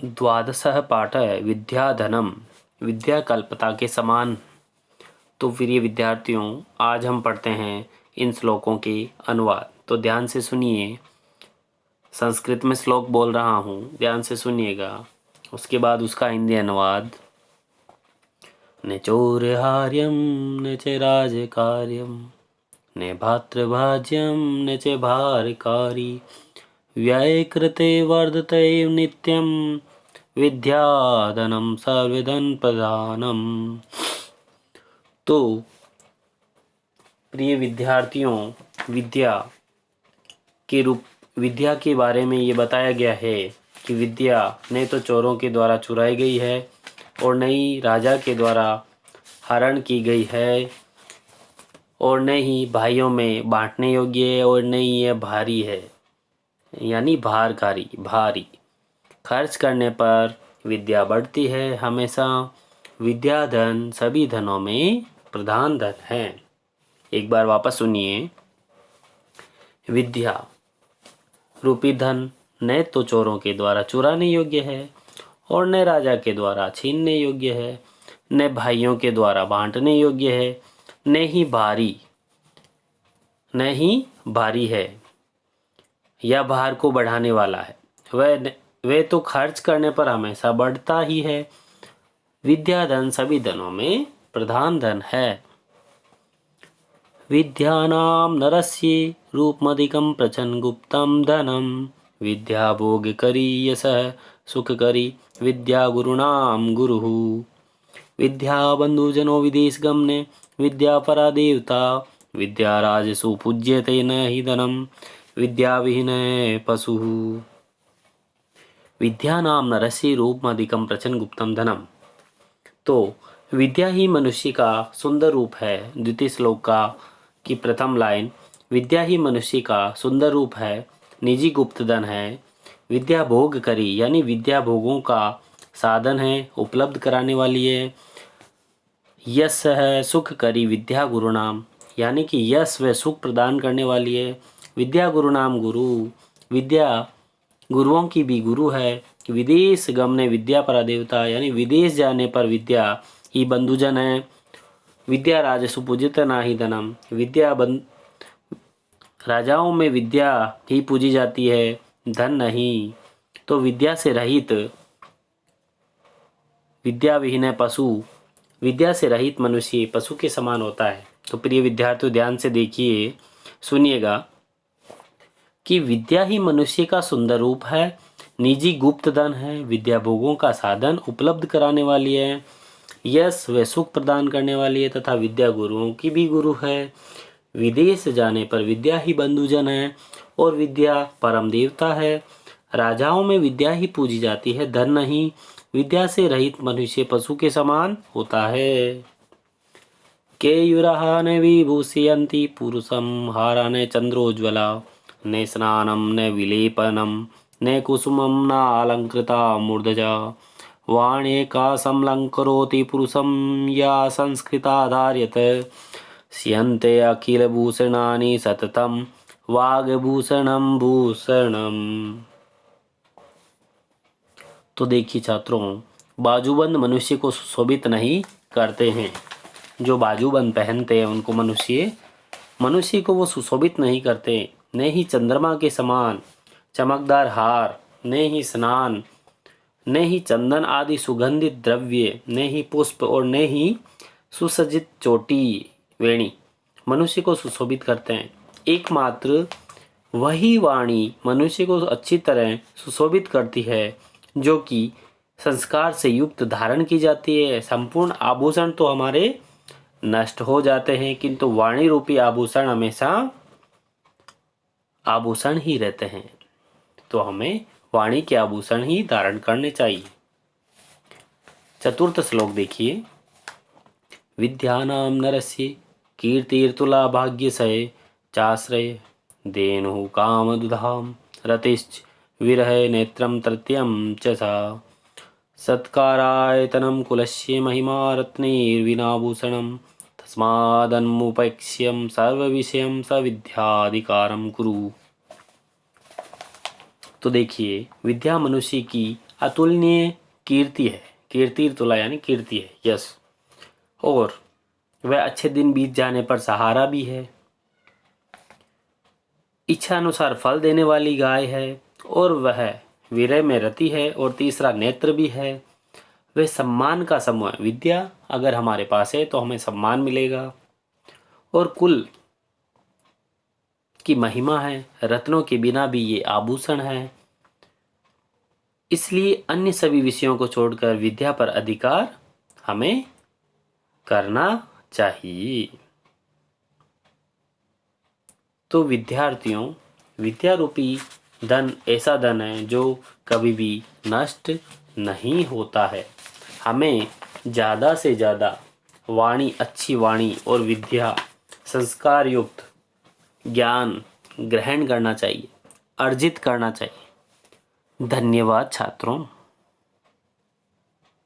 द्वादशः पाठः विद्याधनम विद्या कल्पता के समान। तो प्रिय विद्यार्थियों, आज हम पढ़ते हैं इन श्लोकों के अनुवाद। तो ध्यान से सुनिए। संस्कृत में श्लोक बोल रहा हूँ, ध्यान से सुनिएगा। उसके बाद उसका हिंदी अनुवाद। न चौर्यहार्यं न च राजकार्यं न भातृभाज्यं न च भारकारी व्ययकृते वर्धते नित्यं विद्याधनं सर्वधन प्रधानम। तो प्रिय विद्यार्थियों, विद्या के बारे में ये बताया गया है कि विद्या न तो चोरों के द्वारा चुराई गई है और न ही राजा के द्वारा हरण की गई है और न ही भाइयों में बांटने योग्य है और न ही यह भारी है, यानी भारी। खर्च करने पर विद्या बढ़ती है हमेशा। विद्या धन सभी धनों में प्रधान धन है। एक बार वापस सुनिए। विद्या रूपी धन न तो चोरों के द्वारा चुराने योग्य है और न राजा के द्वारा छीनने योग्य है, न भाइयों के द्वारा बांटने योग्य है, न ही भारी है या भार को बढ़ाने वाला है। वह तो खर्च करने पर हमेशा बढ़ता ही है। विद्या धन सभी धनों में प्रधान धन है। विद्यानां नरस्य रूपमधिकं प्रचन गुप्तं धनम विद्या भोग करी यशः सुख करी विद्या गुरुणाम गुरुः। विद्या बंधुजनो विदेश गमने विद्या परा देवता विद्या राजसु पूज्यते न हि धनम विद्या विहीन पशु। विद्या नाम नरस्य रूपमधिकं प्रचन गुप्तम धनम। तो विद्या ही मनुष्य का सुंदर रूप है। द्वितीय श्लोक का की प्रथम लाइन, विद्या ही मनुष्य का सुंदर रूप है, निजी गुप्त धन है। विद्या भोग करी, यानी विद्या भोगों का साधन है, उपलब्ध कराने वाली है। यश है सुख करी विद्या गुरु नाम, यानी कि यश व सुख प्रदान करने वाली है। विद्या गुरु नाम गुरु, विद्या गुरुओं की भी गुरु है। विदेश गमने विद्या परा देवता, यानी विदेश जाने पर विद्या ही बंधुजन है। विद्या राजसु पूजित नाही धनम, राजाओं में विद्या ही पूजी जाती है, धन नहीं। तो विद्या से रहित विद्या विहीन पशु, विद्या से रहित मनुष्य पशु के समान होता है। तो प्रिय विद्यार्थियों, ध्यान से देखिए, सुनिएगा कि विद्या ही मनुष्य का सुंदर रूप है, निजी गुप्त धन है, विद्या भोगों का साधन उपलब्ध कराने वाली है, यश व सुख प्रदान करने वाली है तथा विद्या गुरुओं की भी गुरु है। विदेश जाने पर विद्या ही बंधुजन है और विद्या परम देवता है। राजाओं में विद्या ही पूजी जाती है, धन नहीं। विद्या से रहित मनुष्य पशु के समान होता है। केयुरहा न विभूषयन्ति पुरुषं हारा न चंद्रोज्ज्वला न स्नानं न विलेपनं न कुसुमं न अलंकृता मूर्धजा वाण्येका समलंकरोति पुरुषं या संस्कृता धार्यत स्यन्ते अखिलभूषणानि सततं वाग्भूषणं भूषणम्। तो देखिए छात्रों, बाजूबंद मनुष्य को सुशोभित नहीं करते हैं। जो बाजूबंद पहनते हैं उनको मनुष्य को वो सुशोभित नहीं करते। न ही चंद्रमा के समान चमकदार हार, न ही स्नान, न ही चंदन आदि सुगंधित द्रव्य, न ही पुष्प और न ही सुसज्जित चोटी वेणी मनुष्य को सुशोभित करते हैं। एकमात्र वही वाणी मनुष्य को अच्छी तरह सुशोभित करती है जो कि संस्कार से युक्त धारण की जाती है। संपूर्ण आभूषण तो हमारे नष्ट हो जाते हैं, किंतु वाणी रूपी आभूषण हमेशा आभूषण ही रहते हैं। तो हमें वाणी के आभूषण ही धारण करने चाहिए। चतुर्थ श्लोक देखिए। विद्यानां नरस्य कीर्तिर्तुला भाग्यसये चाश्रय धेनुः कामदुधाम रतिश्च विरह नेत्रं तृतीयं च सा सत्कारायतनं कुलस्य महिमा रत्नैर्विनाभूषणं तस्मादन्मुपैक्ष्यं सर्वविषयं सविद्याधिकारं कुरु। तो देखिए, विद्या मनुष्य की अतुलनीय कीर्ति है, कीर्ति तुला यानी कीर्ति है, यस। और वह अच्छे दिन बीत जाने पर सहारा भी है, इच्छा अनुसार फल देने वाली गाय है, और वह विरय में रति है, और तीसरा नेत्र भी है। वह सम्मान का समूह है, विद्या अगर हमारे पास है तो हमें सम्मान मिलेगा, और कुल की महिमा है, रत्नों के बिना भी ये आभूषण है। इसलिए अन्य सभी विषयों को छोड़कर विद्या पर अधिकार हमें करना चाहिए। तो विद्यार्थियों, विद्या रूपी धन ऐसा धन है जो कभी भी नष्ट नहीं होता है। हमें ज़्यादा से ज़्यादा वाणी, अच्छी वाणी और विद्या, संस्कार युक्त ज्ञान ग्रहण करना चाहिए, अर्जित करना चाहिए। धन्यवाद छात्रों।